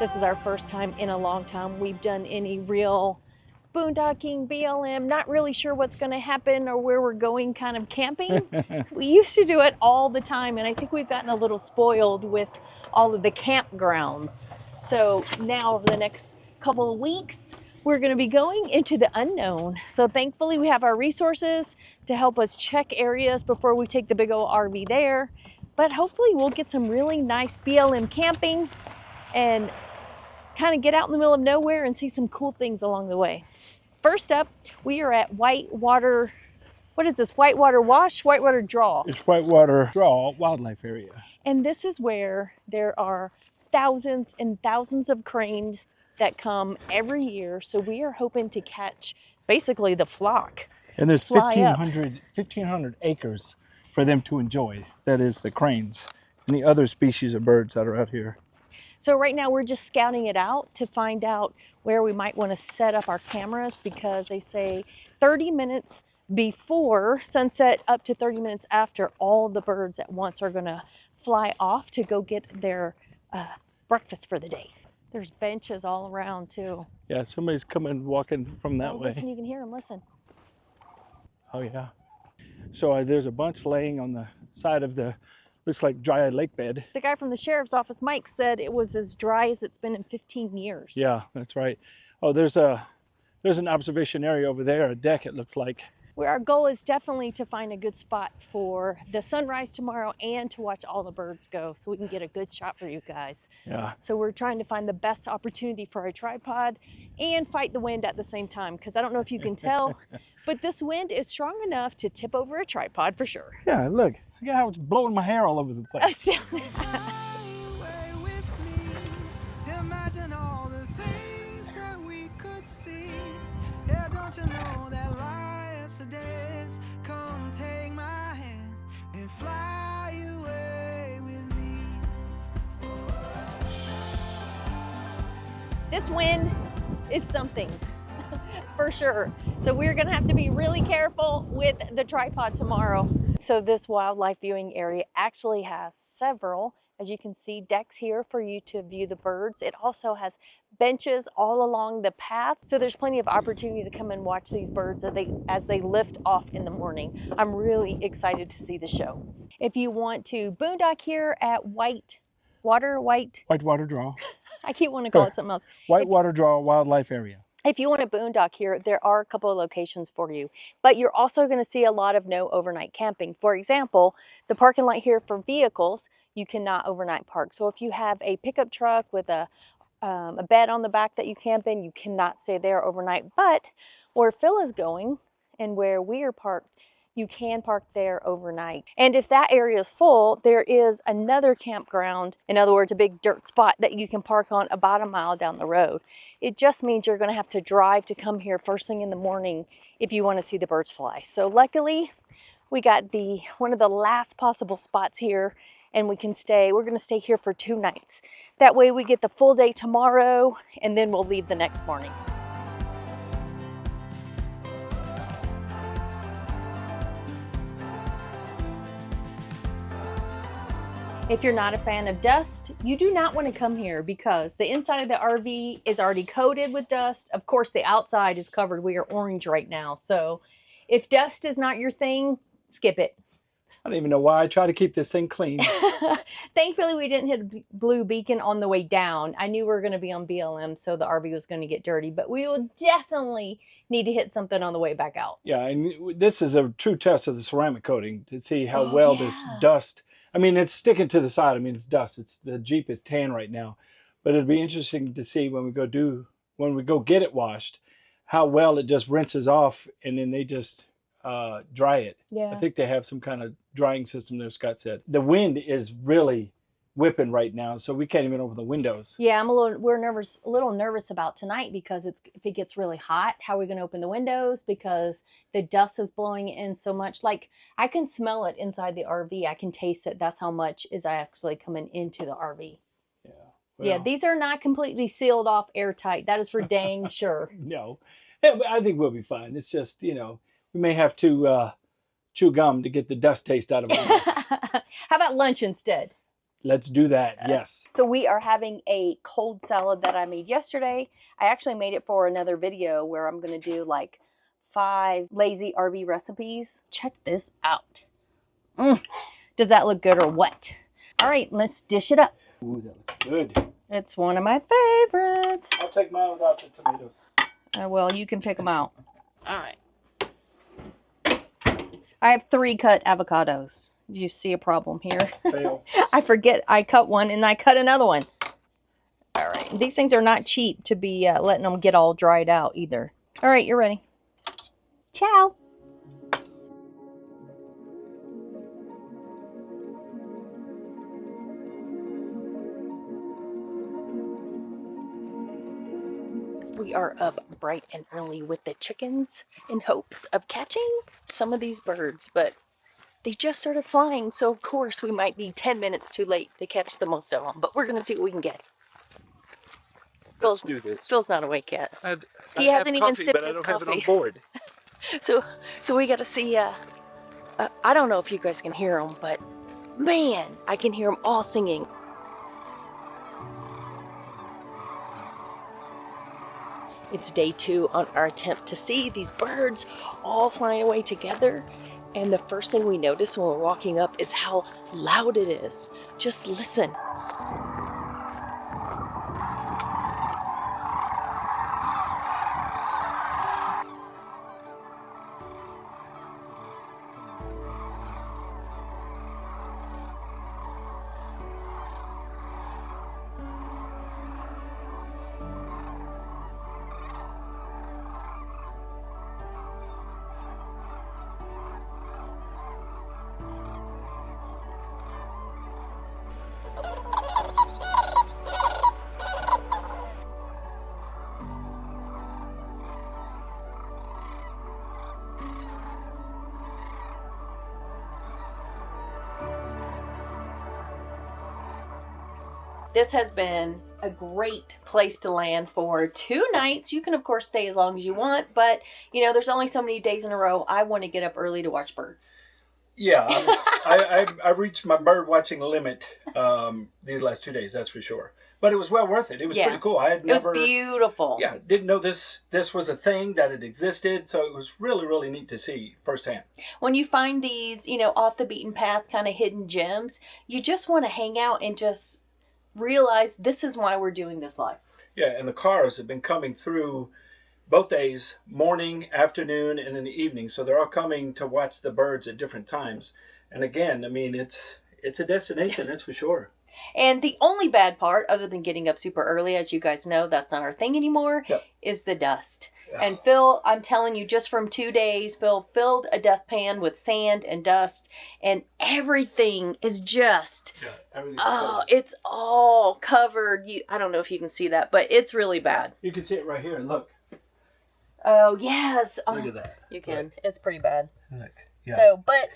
This is our first time in a long time we've done any real boondocking, BLM, not really sure what's going to happen or where we're going kind of camping. We used to do it all the time, and I think we've gotten a little spoiled with all of the campgrounds. So now over the next couple of weeks, we're going to be going into the unknown. So thankfully we have our resources to help us check areas before we take the big old RV there. But hopefully we'll get some really nice BLM camping and kind of get out in the middle of nowhere and see some cool things along the way. First up, we are at Whitewater, what is this, Whitewater Wash? Whitewater Draw. It's Whitewater Draw Wildlife Area. And this is where there are thousands and thousands of cranes that come every year. So we are hoping to catch basically the flock. And there's 1,500 acres for them to enjoy. That is the cranes and the other species of birds that are out here. So right now we're just scouting it out to find out where we might want to set up our cameras, because they say 30 minutes before sunset up to 30 minutes after, all the birds at once are going to fly off to go get their breakfast for the day. There's benches all around too. Yeah, somebody's coming walking from that way. Listen, you can hear them, listen. Oh yeah. So there's a bunch laying on the side of the, looks like dry lake bed. The guy from the sheriff's office, Mike, said it was as dry as it's been in 15 years. Yeah, that's right. Oh, there's an observation area over there, a deck it looks like. Where our goal is definitely to find a good spot for the sunrise tomorrow and to watch all the birds go so we can get a good shot for you guys. Yeah. So we're trying to find the best opportunity for our tripod and fight the wind at the same time, because I don't know if you can tell, but this wind is strong enough to tip over a tripod for sure. Yeah, look, look how it's blowing my hair all over the place. Imagine all the things that we could see. Yeah, don't you know that life's a dance? Come take my hand and fly away with me. This wind is something for sure. So we're gonna have to be really careful with the tripod tomorrow. So this wildlife viewing area actually has several, as you can see, decks here for you to view the birds. It also has benches all along the path. So there's plenty of opportunity to come and watch these birds as they lift off in the morning. I'm really excited to see the show. If you want to boondock here at Whitewater Draw. I keep wanting to call it something else. Whitewater Draw Wildlife Area. If you want to boondock here, there are a couple of locations for you, but you're also going to see a lot of no overnight camping. For example, the parking lot here for vehicles, you cannot overnight park. So if you have a pickup truck with a bed on the back that you camp in, you cannot stay there overnight. But where Phil is going and where we are parked, you can park there overnight. And if that area is full, there is another campground, in other words, a big dirt spot that you can park on about a mile down the road. It just means you're going to have to drive to come here first thing in the morning if you want to see the birds fly. So luckily, we got one of the last possible spots here, and we're going to stay here for 2 nights. That way we get the full day tomorrow, and then we'll leave the next morning. If you're not a fan of dust, you do not want to come here, because the inside of the RV is already coated with dust. Of course, the outside is covered. We are orange right now. So if dust is not your thing, skip it. I don't even know why I try to keep this thing clean. Thankfully, we didn't hit a blue beacon on the way down. I knew we were going to be on BLM, so the RV was going to get dirty, but we will definitely need to hit something on the way back out. Yeah, and this is a true test of the ceramic coating to see how this dust, I mean, it's sticking to the side. I mean, it's dust. The Jeep is tan right now, but it'd be interesting to see when we go get it washed, how well it just rinses off, and then they just dry it. Yeah. I think they have some kind of drying system there, Scott said. The wind is really whipping right now, so we can't even open the windows. Yeah, we're a little nervous about tonight, because if it gets really hot, how are we going to open the windows? Because the dust is blowing in so much. Like, I can smell it inside the RV. I can taste it. That's how much is actually coming into the RV. Yeah. Well, yeah, these are not completely sealed off airtight. That is for dang sure. No. Yeah, but I think we'll be fine. It's just, we may have to chew gum to get the dust taste out of it. How about lunch instead? Let's do that. Yes. So we are having a cold salad that I made yesterday. I actually made it for another video where I'm going to do like 5 lazy RV recipes. Check this out. Does that look good or what? All right, let's dish it up. Ooh, that looks good. It's one of my favorites. I'll take mine without the tomatoes. Well, you can pick them out. All right. I have 3 cut avocados. Do you see a problem here? Fail. I forget I cut one and I cut another one. All right. These things are not cheap to be letting them get all dried out either. All right, you're ready. Ciao. We are up bright and early with the chickens in hopes of catching some of these birds, but they just started flying, so of course we might be 10 minutes too late to catch the most of them, but we're going to see what we can get. Let's do this. Phil's not awake yet. He I hasn't have even coffee, sipped but his I don't have it coffee. on board. So we got to see, I don't know if you guys can hear them, but man, I can hear them all singing. It's day 2 on our attempt to see these birds all flying away together. And the first thing we notice when we're walking up is how loud it is. Just listen. This has been a great place to land for 2 nights. You can, of course, stay as long as you want, but, you know, there's only so many days in a row. I want to get up early to watch birds. Yeah, I've reached my bird watching limit these last 2 days, that's for sure. But it was well worth it. It was pretty cool. I had never... It was beautiful. Yeah, didn't know this was a thing, that it existed, so it was really, really neat to see firsthand. When you find these, you know, off the beaten path kind of hidden gems, you just want to hang out and just realize this is why we're doing this life. Yeah, and the cars have been coming through both days, morning, afternoon, and in the evening. So they're all coming to watch the birds at different times. And again, I mean, it's a destination, that's for sure. And the only bad part, other than getting up super early, as you guys know, that's not our thing anymore, is the dust. And Phil, I'm telling you, just from 2 days, Phil filled a dustpan with sand and dust, and everything is just, it's all covered. I don't know if you can see that, but it's really bad. You can see it right here, look. Oh, yes. Look at that. You can. Look. It's pretty bad. Look. Yeah. So, but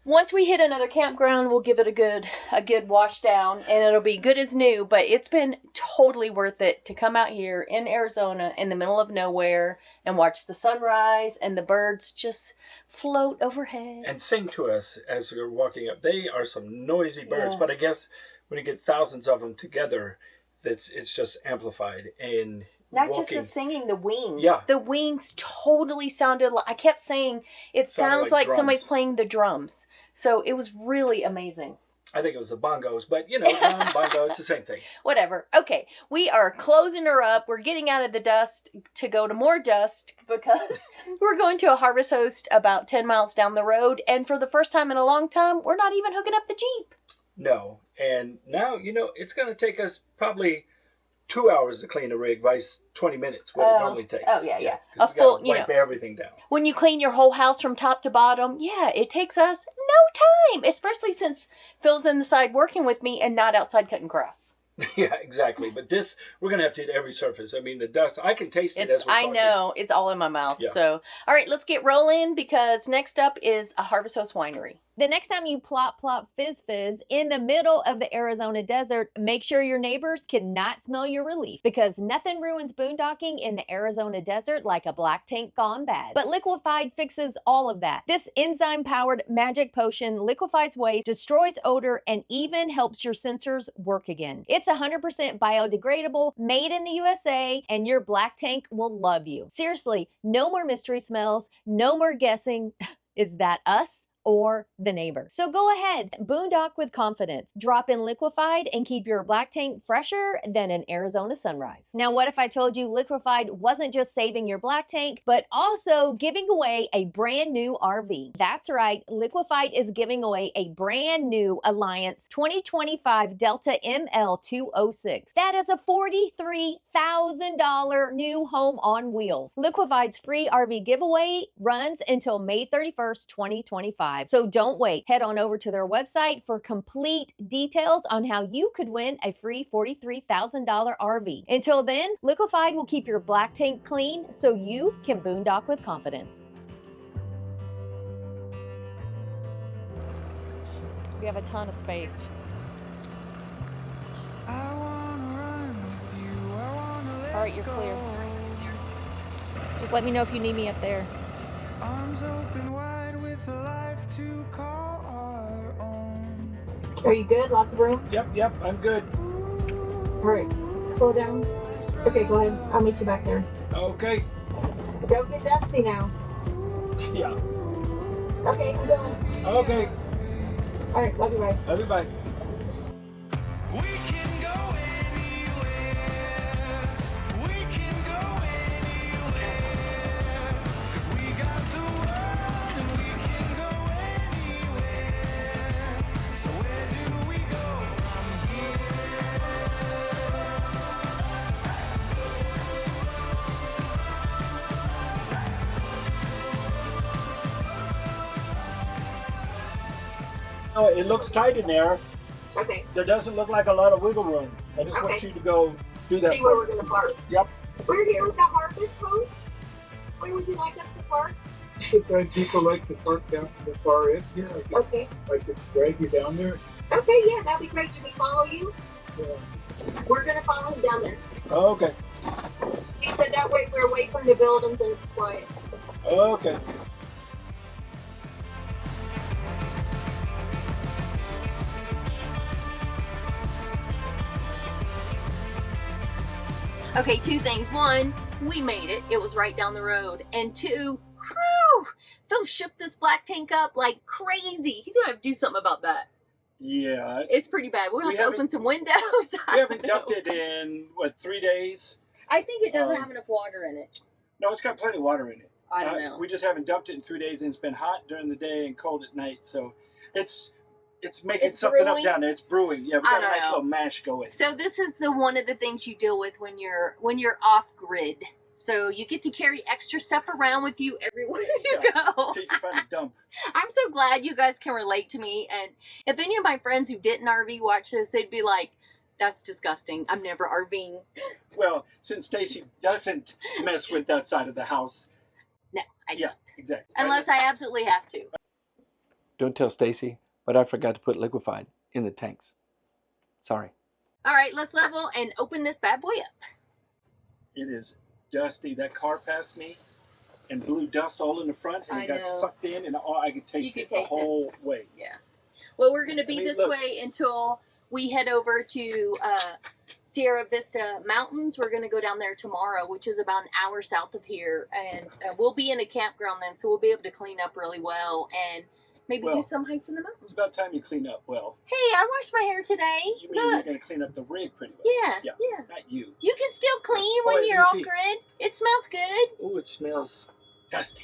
once we hit another campground, we'll give it a good wash down, and it'll be good as new. But it's been totally worth it to come out here in Arizona in the middle of nowhere and watch the sunrise and the birds just float overhead and sing to us as we're walking up. They are some noisy birds, but I guess when you get thousands of them together, it's just amplified. And not just the singing, the wings. Yeah. The wings totally sounded like, I kept saying, it sounds like somebody's playing the drums. So it was really amazing. I think it was the bongos, but you know, bongo, it's the same thing. Whatever. Okay, we are closing her up. We're getting out of the dust to go to more dust because we're going to a harvest host about 10 miles down the road. And for the first time in a long time, we're not even hooking up the Jeep. No. And now, you know, it's going to take us probably 2 hours to clean a rig, vice 20 minutes, what it normally takes. Oh, yeah. A full, wipe everything down. When you clean your whole house from top to bottom, yeah, it takes us no time, especially since Phil's inside working with me and not outside cutting grass. Yeah, exactly. But this, we're going to have to hit every surface. I mean, the dust, I can taste it as we're talking. I know. It's all in my mouth. Yeah. So, all right, let's get rolling because next up is a Harvest Host Winery. The next time you plop, plop, fizz, fizz in the middle of the Arizona desert, make sure your neighbors cannot smell your relief, because nothing ruins boondocking in the Arizona desert like a black tank gone bad. But Liquefied fixes all of that. This enzyme-powered magic potion liquefies waste, destroys odor, and even helps your sensors work again. It's 100% biodegradable, made in the USA, and your black tank will love you. Seriously, no more mystery smells, no more guessing. Is that us or the neighbor? So go ahead, boondock with confidence. Drop in Liquefied and keep your black tank fresher than an Arizona sunrise. Now, what if I told you Liquefied wasn't just saving your black tank, but also giving away a brand new RV? That's right, Liquefied is giving away a brand new Alliance 2025 Delta ML206. That is a $43,000 new home on wheels. Liquefied's free RV giveaway runs until May 31st, 2025. So don't wait. Head on over to their website for complete details on how you could win a free $43,000 RV. Until then, Liquefied will keep your black tank clean so you can boondock with confidence. We have a ton of space. I wanna run with you. I wanna let All right, you're go. clear. Just let me know if you need me up there. Arms open wide with a life to call our own. Are you good? Lots of room? Yep, I'm good. All right, slow down. Okay, go ahead. I'll meet you back there. Okay. Don't get dusty now. Yeah. Okay, I'm going. Okay. All right, love you, bye. Love you, bye. We can go anywhere. We can go anywhere. 'Cause we got the world and we can go anywhere. So where do we go from here? Oh, it looks tight in there. Okay, There doesn't look like a lot of wiggle room. I just want Okay. you to go do that. see where we're gonna park. Yep. We're here with the harvest post. Where would you like us to park? Sometimes people like to park down to the far end here. Okay. I could drag you down there. Okay, yeah, that'd be great. Do we follow you? Yeah. We're gonna follow him down there. Okay. He said that way we're away from the buildings and it's quiet. Okay. Okay, two things. One, we made it. It was right down the road. And two, whew, Phil shook this black tank up like crazy. He's gonna have to do something about that. Yeah. It's pretty bad. We'll have We to haven't- open some windows. We haven't dumped it in, what, 3 days? I think it doesn't Um, have enough water in it. No, it's got plenty of water in it. I don't know. We just haven't dumped it in 3 days, and it's been hot during the day and cold at night. So it's making It's something brewing? up down there. It's brewing. Yeah, we I got a don't nice know. little mash going. So this is one of the things you deal with when you're off grid. So you get to carry extra stuff around with you everywhere you Yeah. go. So you can find a dump. I'm so glad you guys can relate to me. And if any of my friends who didn't RV watch this, they'd be like, "That's disgusting. I'm never RVing." Well, since Stacy doesn't mess with that side of the house. No, I Yeah, don't. exactly. Unless I absolutely have to. Don't tell Stacy, but I forgot to put Liquefied in the tanks. Sorry. All right, let's level and open this bad boy up. It is dusty. That car passed me and blew dust all in the front, and I it got know. sucked in, and I could taste could it the taste it. whole way. Yeah. Well, we're going to be I mean, this look. way until we head over to Sierra Vista Mountains. We're going to go down there tomorrow, which is about an hour south of here. And we'll be in a campground then, so we'll be able to clean up really well and maybe do Well, some hikes in the It's mountains. about time you clean up well. Hey, I washed my hair today. You mean you're Look. going to clean up the rig pretty well? Yeah. Not you. You can still clean when Oh, let you're me off see. grid. It smells good. Ooh, it smells dusty.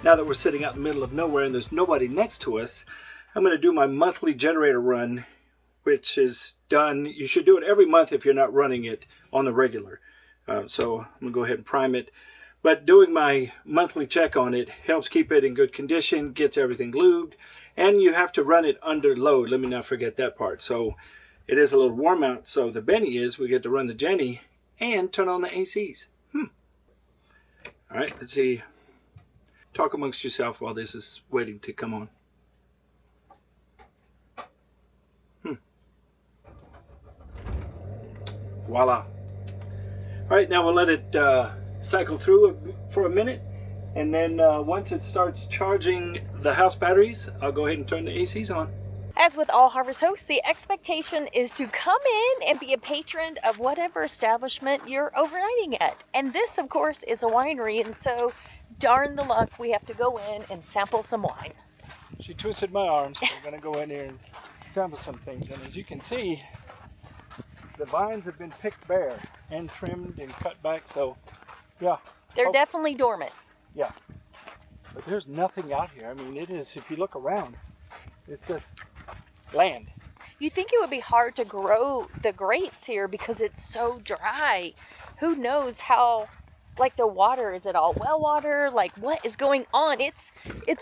Now that we're sitting out in the middle of nowhere and there's nobody next to us, I'm going to do my monthly generator run, which is done. You should do it every month if you're not running it on the regular. So I'm going to go ahead and prime it. But doing my monthly check on it helps keep it in good condition, gets everything lubed, and you have to run it under load. Let me not forget that part. So it is a little warm out. So the Benny is, we get to run the Jenny and turn on the ACs. All right, let's see. Talk amongst yourself while this is waiting to come on. Voila. All right, now we'll let it cycle through for a minute, and then once it starts charging the house batteries, I'll go ahead and turn the ACs on. As with all Harvest hosts, the expectation is to come in and be a patron of whatever establishment you're overnighting at. And this, of course, is a winery, and so darn the luck, we have to go in and sample some wine. She twisted my arm, so we're going to go in here and sample some things. And as you can see, the vines have been picked bare and trimmed and cut back, so yeah. They're definitely dormant. Yeah. But there's nothing out here. I mean, it is, if you look around, it's just land. You'd think it would be hard to grow the grapes here because it's so dry. Who knows how, like, the water, is it all well water? Like, what is going on? It's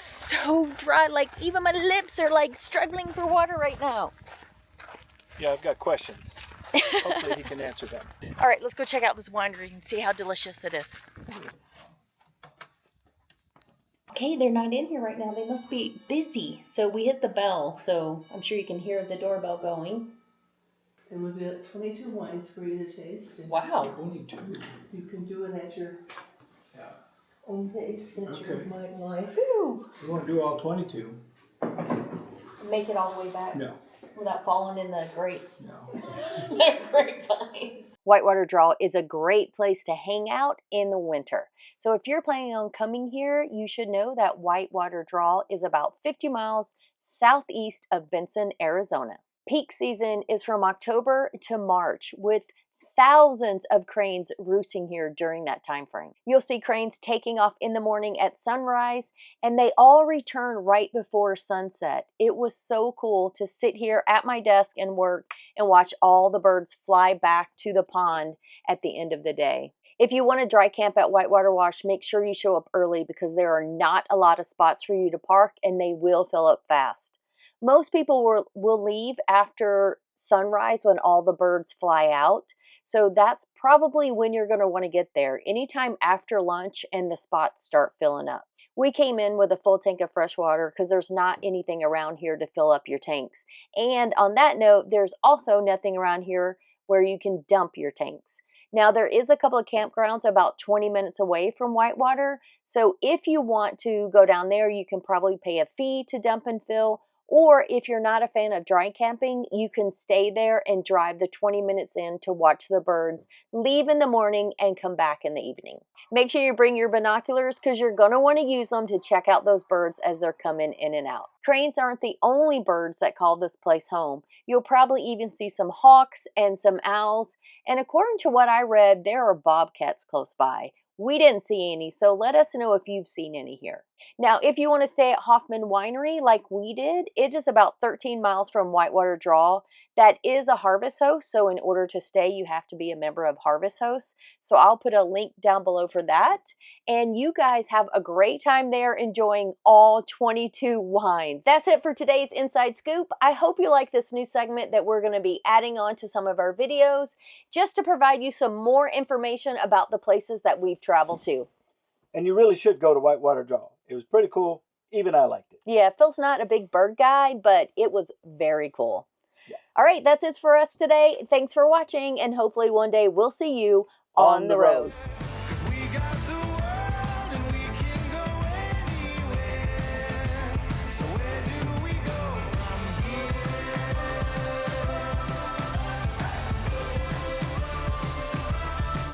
so dry. Like, even my lips are like struggling for water right now. Yeah, I've got questions. Hopefully he can answer them. All right, let's go check out this winery and see how delicious it is. Okay, they're not in here right now. They must be busy. So we hit the bell, so I'm sure you can hear the doorbell going. And we've got 22 wines for you to taste. And Wow. Only two. you can do it at your own pace that you Okay. might like. Woo! You want to do all 22? Make it all the way back No. without falling in the grapes. No. They're grapevines. Whitewater Draw is a great place to hang out in the winter. So if you're planning on coming here, you should know that Whitewater Draw is about 50 miles southeast of Benson, Arizona. Peak season is from October to March, with thousands of cranes roosting here during that time frame. You'll see cranes taking off in the morning at sunrise, and they all return right before sunset. It was so cool to sit here at my desk and work and watch all the birds fly back to the pond at the end of the day. If you want to dry camp at Whitewater Wash, make sure you show up early because there are not a lot of spots for you to park, and they will fill up fast. Most people will leave after sunrise when all the birds fly out. So that's probably when you're going to want to get there, anytime after lunch and the spots start filling up. We came in with a full tank of fresh water because there's not anything around here to fill up your tanks. And on that note, there's also nothing around here where you can dump your tanks. Now, there is a couple of campgrounds about 20 minutes away from Whitewater. So if you want to go down there, you can probably pay a fee to dump and fill. Or if you're not a fan of dry camping, you can stay there and drive the 20 minutes in to watch the birds, leave in the morning, and come back in the evening. Make sure you bring your binoculars because you're going to want to use them to check out those birds as they're coming in and out. Cranes aren't the only birds that call this place home. You'll probably even see some hawks and some owls. And according to what I read, there are bobcats close by. We didn't see any, so let us know if you've seen any here. Now, if you want to stay at Hoffman Winery like we did, it is about 13 miles from Whitewater Draw. That is a Harvest host, so in order to stay, you have to be a member of Harvest Hosts. So I'll put a link down below for that. And you guys have a great time there enjoying all 22 wines. That's it for today's Inside Scoop. I hope you like this new segment that we're going to be adding on to some of our videos, just to provide you some more information about the places that we've traveled to. And you really should go to Whitewater Draw. It was pretty cool. Even I liked it. Yeah, Phil's not a big bird guy, but it was very cool. Yeah. All right, that's it for us today. Thanks for watching, and hopefully one day we'll see you on the road. 'Cause we got the